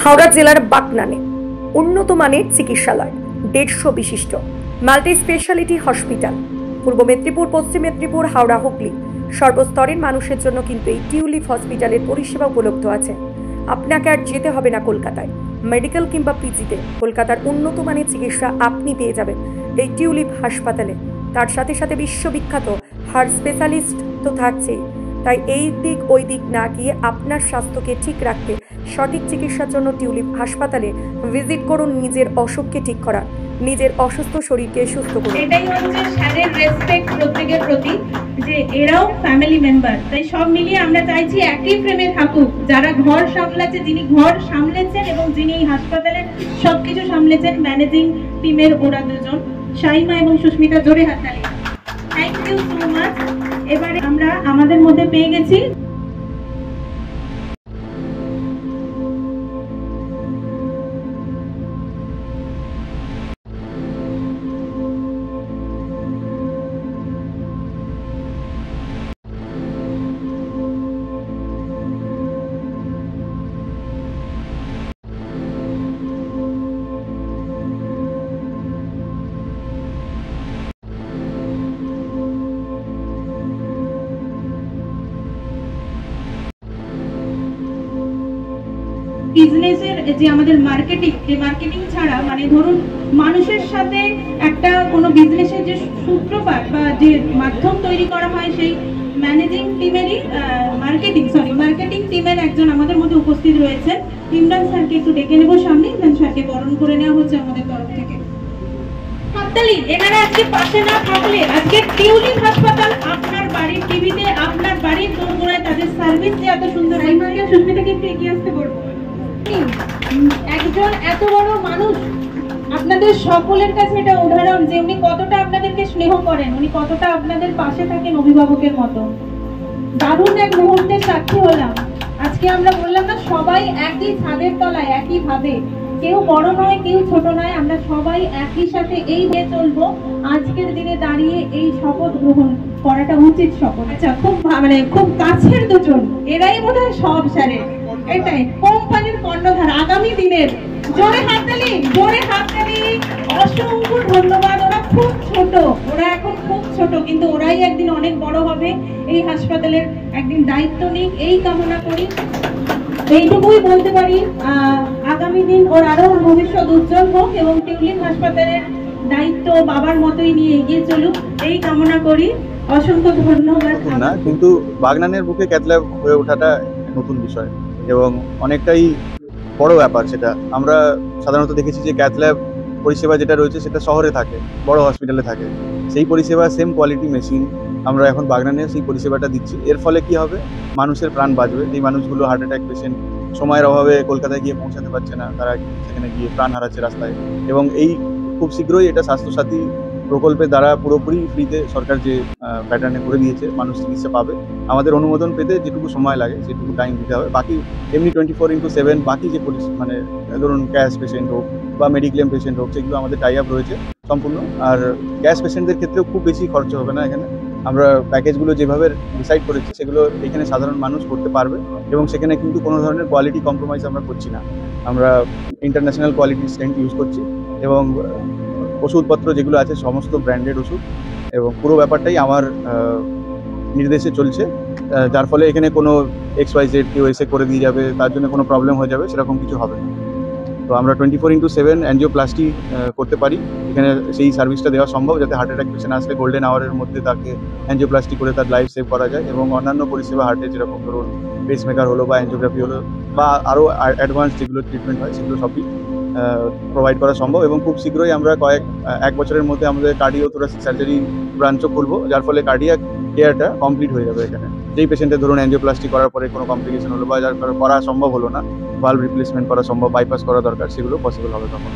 হাওড়া জেলার বাকনানে উন্নত মানের চিকিৎসালয় 150 বিশিষ্ট মাল্টি স্পেশালিটি হসপিটাল। পূর্ব মেদিনীপুর, পশ্চিম মেদিনীপুর, হাওড়া, হুগলি সর্বস্তরের মানুষের জন্য কিন্তু এই টিউলিপ হসপিটালের পরিষেবা উপলব্ধ আছে। আপনাকে আর যেতে হবে না কলকাতায় মেডিকেল কিংবা পিজিতে। কলকাতার উন্নত মানের চিকিৎসা আপনি পেয়ে যাবেন এই টিউলিপ হাসপাতালে। তার সাথে সাথে বিশ্ববিখ্যাত হার্ট স্পেশালিস্ট তো থাকছেই। তাই এই দিক ওই দিক না গিয়ে আপনার স্বাস্থ্যকে ঠিক রাখতে সঠিক চিকিৎসার জন্য টিউলিপ হাসপাতালে ভিজিট করুন। নিজের অসুখকে ঠিক করা, নিজের অসুস্থ শরীরকে সুস্থ করুন। এটাই হচ্ছে স্যারের রেসপেক্ট প্রত্যেকের প্রতি, যে এরাও ফ্যামিলি মেম্বার। তাই সব মিলিয়ে আমরা চাইছি একই ফ্রেমে থাকুক। যারা ঘর সামলাচ্ছে, যিনি ঘর সামলেছেন এবং যিনি এই হাসপাতালের সবকিছু সামলেছেন, ম্যানেজিং টিমের ওরা দুজন, শাইমা এবং সুস্মিতা, জোরে হাততালি। Thank you so much. এবারে আমরা আমাদের মধ্যে পেয়ে গেছি বিজনেসের যে আমাদের মার্কেটিং ছাড়া, মানে ধরুন মানুষের সাথে একটা কোনো বিজনেসের যে সূত্রপাত বা যে মাধ্যম তৈরি করা হয়, সেই ম্যানেজিং টিমেরই মার্কেটিং টিমের একজন আমাদের মধ্যে উপস্থিত রয়েছেন। ইমরান স্যারকে একটু ডেকে নেব সামনে। ইমরান স্যারকে বরণ করে নেওয়া হচ্ছে আমাদের তরফ থেকে। হাততালি। এনারা আজকে পাশে না থাকলে আজকে টিউলিপ হাসপাতাল আপনার বাড়ির টিভিতে, আপনার বাড়ির দোরগোড়ায় তাদের সার্ভিস যে এত সুন্দর। সুস্মিতাকে একটু এগিয়ে আসতে বলবো। একজন এত বড় মানুষ, আপনাদের সকলের কাছে এটা উদাহরণ যে উনি কতটা আপনাদেরকে স্নেহ করেন, উনি কতটা আপনাদের পাশে থাকেন অভিভাবকের মতো। দারুণ এক মুহূর্তের সাক্ষী হলাম। আজকে আমরা বললাম না, সবাই একই ছাদের তলায় একই ভাবে, কেউ বড় নয় কেউ ছোট নয়, আমরা সবাই একই সাথে এই দিয়ে চলবো। আজকের দিনে দাঁড়িয়ে এই শপথ গ্রহণ করাটা উচিত শপথ। আচ্ছা, খুব কাছের দুজন, এরাই বোধহয় সব স্যারের, এটাই কোম্পানির কর্ণধার আগামী দিনের। জোরে হাততালি, জোরে হাততালি। অসংখ্য ধন্যবাদ। ওরা খুব ছোট, ওরা এখন খুব ছোট, কিন্তু ওরাই একদিন অনেক বড় হবে। এই হাসপাতালের একদিন দায়িত্ব নিক, এই কামনা করি। এইটুকুই বলতে পারি, আগামী দিন ওর আরো ভবিষ্যৎ উজ্জ্বল হোক এবং টিউলিপ হাসপাতালের দায়িত্ব বাবার মতোই নিয়ে এগিয়ে চলুক, এই কামনা করি। অসংখ্য ধন্যবাদ। না, কিন্তু বাগনানের বুকে ক্যাথ ল্যাব হয়ে ওঠাটা নতুন বিষয় এবং অনেকটাই বড় ব্যাপার। সেটা আমরা সাধারণত দেখেছি যে ক্যাথ ল্যাব পরিষেবা যেটা রয়েছে সেটা শহরে থাকে, বড় হসপিটালে থাকে। সেই পরিষেবা, সেম কোয়ালিটি মেশিন আমরা এখন বাগনানে সেই পরিষেবাটা দিচ্ছি। এর ফলে কি হবে, মানুষের প্রাণ বাঁচবে। এই মানুষগুলো হার্ট অ্যাটাক পেশেন্ট, সময়ের অভাবে কলকাতায় গিয়ে পৌঁছাতে পারছে না, তারা সেখানে গিয়ে প্রাণ হারাচ্ছে রাস্তায়। এবং এই খুব শীঘ্রই এটা স্বাস্থ্যসাথী প্রকল্পের দ্বারা পুরোপুরি ফ্রিতে সরকার যে প্যাটার্নে করে দিয়েছে, মানুষ চিকিৎসা পাবে। আমাদের অনুমোদন পেতে যেটুকু সময় লাগে সেটুকু টাইম দিতে হবে। বাকি এমনি 24x7 বাকি যে মানে ধরুন ক্যাশ পেশেন্ট হোক বা মেডিক্লেম পেশেন্ট হোক, সেগুলো আমাদের টাই আপ রয়েছে সম্পূর্ণ। আর ক্যাশ পেশেন্টদের ক্ষেত্রেও খুব বেশি খরচ হবে না। এখানে আমরা প্যাকেজগুলো যেভাবে ডিসাইড করেছি সেগুলো এখানে সাধারণ মানুষ করতে পারবে এবং সেখানে কিন্তু কোনো ধরনের কোয়ালিটি কম্প্রোমাইজ আমরা করছি না। আমরা ইন্টারন্যাশনাল কোয়ালিটি স্ট্রেন্থ ইউজ করছি এবং ওষুধপত্র যেগুলো আছে সমস্ত ব্র্যান্ডেড ওষুধ, এবং পুরো ব্যাপারটাই আমার নির্দেশে চলছে। যার ফলে এখানে কোনো XYZ কেউ এসে করে দিয়ে যাবে, তার জন্য কোনো প্রবলেম হয়ে যাবে, সেরকম কিছু হবে না। তো আমরা 24x7 অ্যাঞ্জিওপ্লাস্টি করতে পারি। এখানে সেই সার্ভিসটা দেওয়া সম্ভব, যাতে হার্ট অ্যাটাক পেশেন্ট আসলে গোল্ডেন আওয়ারের মধ্যে তাকে অ্যাঞ্জিওপ্লাস্টি করে তার লাইফ সেভ করা যায়। এবং অন্যান্য পরিষেবা হার্টে যেরকম ধরুন পেসমেকার হলো বা অ্যাঞ্জিওগ্রাফি হলো বা আরও অ্যাডভান্স যেগুলো ট্রিটমেন্ট হয়, সেগুলো সবই প্রোভাইড করা সম্ভব। এবং খুব শীঘ্রই আমরা এক বছরের মধ্যে আমাদের কার্ডিওথোরাসিক সার্জারি ব্রাঞ্চও খুলবো, যার ফলে কার্ডিয়াক কেয়ারটা কমপ্লিট হয়ে যাবে এখানে। যেই পেশেন্টের ধরুন অ্যাঞ্জিওপ্লাস্টি করার পরে কোনো কমপ্লিকেশন হলো বা যার করা সম্ভব হলো না, ভালভ রিপ্লেসমেন্ট করা সম্ভব, বাইপাস করা দরকার, সেগুলো পসিবল হবে তখন।